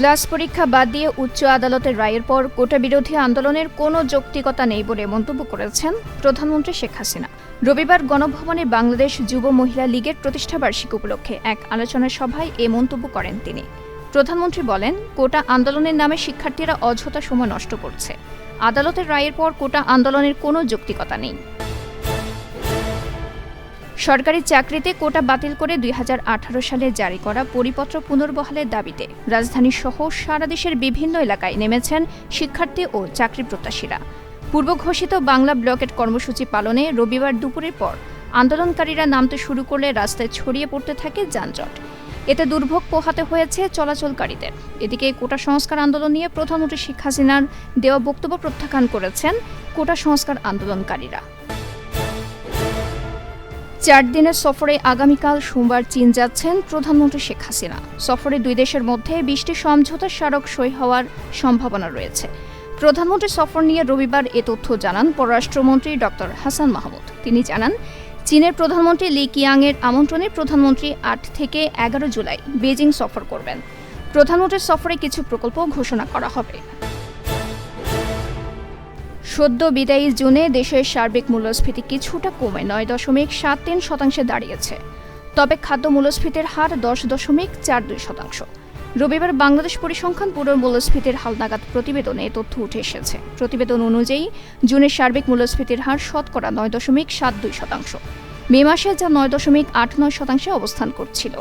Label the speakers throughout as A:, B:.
A: Class পরীক্ষা বাদ দিয়ে উচ্চ আদালতের রায়ের পর কোটা বিরোধী আন্দোলনের কোনো যৌক্তিকতা নেই বলে মন্তব্য করেছেন প্রধানমন্ত্রী শেখ হাসিনা। রবিবার গণভবনে বাংলাদেশ যুব মহিলা লীগের প্রতিষ্ঠাবার্ষিকী উপলক্ষে এক আলোচনা সভায় এ মন্তব্য করেন তিনি। প্রধানমন্ত্রী বলেন, কোটা আন্দোলনের নামে শিক্ষার্থীরা অযথা সময় নষ্ট করছে। আদালতের রায়ের পর কোটা আন্দোলনের কোনো যৌক্তিকতা নেই। সরকারি চাকরিতে কোটা বাতিল করে ২০১৮ সালে জারি করা পরিপত্র পুনর্বহালের দাবিতে রাজধানীসহ সারা দেশের বিভিন্ন এলাকায় নেমেছেন শিক্ষার্থী ও চাকরি প্রত্যাশীরা। পূর্ব ঘোষিত বাংলা ব্লকেট কর্মসূচি পালনে রবিবার দুপুরের পর আন্দোলনকারীরা নামতে শুরু করলে রাস্তায় ছড়িয়ে পড়তে থাকে যানজট। এতে দুর্ভোগ পোহাতে হয়েছে চলাচলকারীদের। এদিকে কোটা সংস্কার আন্দোলন নিয়ে প্রধানমন্ত্রী শেখ হাসিনার দেওয়া বক্তব্য প্রত্যাখ্যান করেছেন কোটা সংস্কার আন্দোলনকারীরা। ৪ দিনের সফরে আগামীকাল সোমবার চীন যাচ্ছেন প্রধানমন্ত্রী শেখ হাসিনা। সফরে দুই দেশের মধ্যে ২০টি সমঝোতা স্মারক সই হওয়ার সম্ভাবনা রয়েছে। প্রধানমন্ত্রী সফর নিয়ে রবিবার এ তথ্য জানান পররাষ্ট্রমন্ত্রী ড হাসান মাহমুদ। তিনি জানান, চীনের প্রধানমন্ত্রী লি কিয়াংয়ের আমন্ত্রণে প্রধানমন্ত্রী ৮ থেকে ১১ জুলাই বেজিং সফর করবেন। প্রধানমন্ত্রীর সফরে কিছু প্রকল্প ঘোষণা করা হবে। সদ্য বিদায়ী জুনে দেশের সার্বিক মূল্যস্ফীতি কিছুটা কমে ৯.৭৩% দাঁড়িয়েছে। তবে খাদ্য মূল্যস্ফীতির হার ১০.৪২%। রবিবার বাংলাদেশ পরিসংখ্যান ব্যুরোর মূল্যস্ফীতির হালনাগাদ প্রতিবেদনে এ তথ্য উঠে এসেছে। প্রতিবেদন অনুযায়ী জুনের সার্বিক মূল্যস্ফীতির হার শতকরা ৯.৭২%। মে মাসে যা ৯.৮৯% অবস্থান করছিল।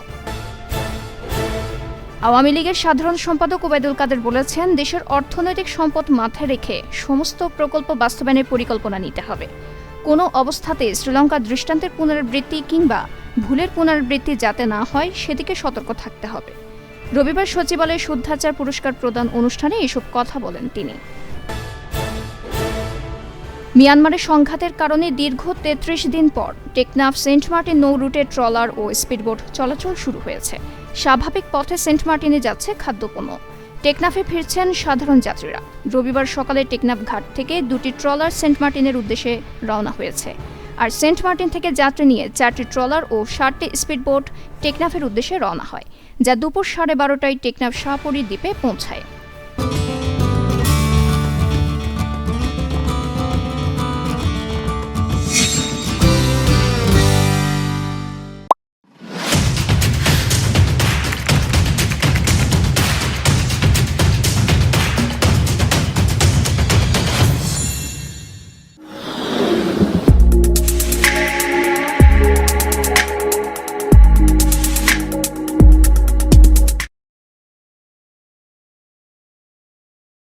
A: আওয়ামী লীগের সাধারণ সম্পাদক ওবায়দুল কাদের বলেছেন, দেশের অর্থনৈতিক সম্পদ মাথায় রেখে সমস্ত প্রকল্প বাস্তবায়নের পরিকল্পনা নিতে হবে। কোনো অবস্থাতে শ্রীলঙ্কার দৃষ্টান্তের পুনরাবৃত্তি কিংবা ভুলের পুনরাবৃত্তি যাতে না হয় সেদিকে সতর্ক থাকতে হবে। রবিবার সচিবালয়ে শুদ্ধাচার পুরস্কার প্রদান অনুষ্ঠানে এসব কথা বলেন তিনি। মিয়ানমারের সংঘাতের কারণে দীর্ঘ ৩৩ দিন পর টেকনাফ সেন্ট মার্টিন নৌ রুটে ট্রলার ও স্পিডবোট চলাচল শুরু হয়েছে। স্বাভাবিক পথে সেন্ট মার্টিনে যাচ্ছে খাদ্যপণ্য। টেকনাফে ফিরছেন সাধারণ যাত্রীরা। রবিবার সকালে টেকনাফ ঘাট থেকে ২টি ট্রলার সেন্ট মার্টিনের উদ্দেশ্যে রওনা হয়েছে। আর সেন্ট মার্টিন থেকে যাত্রী নিয়ে ৪টি ট্রলার ও ৬০টি স্পিডবোট টেকনাফের উদ্দেশ্যে রওনা হয়, যা দুপুর ১২:৩০টায় টেকনাফ শাহপরী দ্বীপে পৌঁছায়।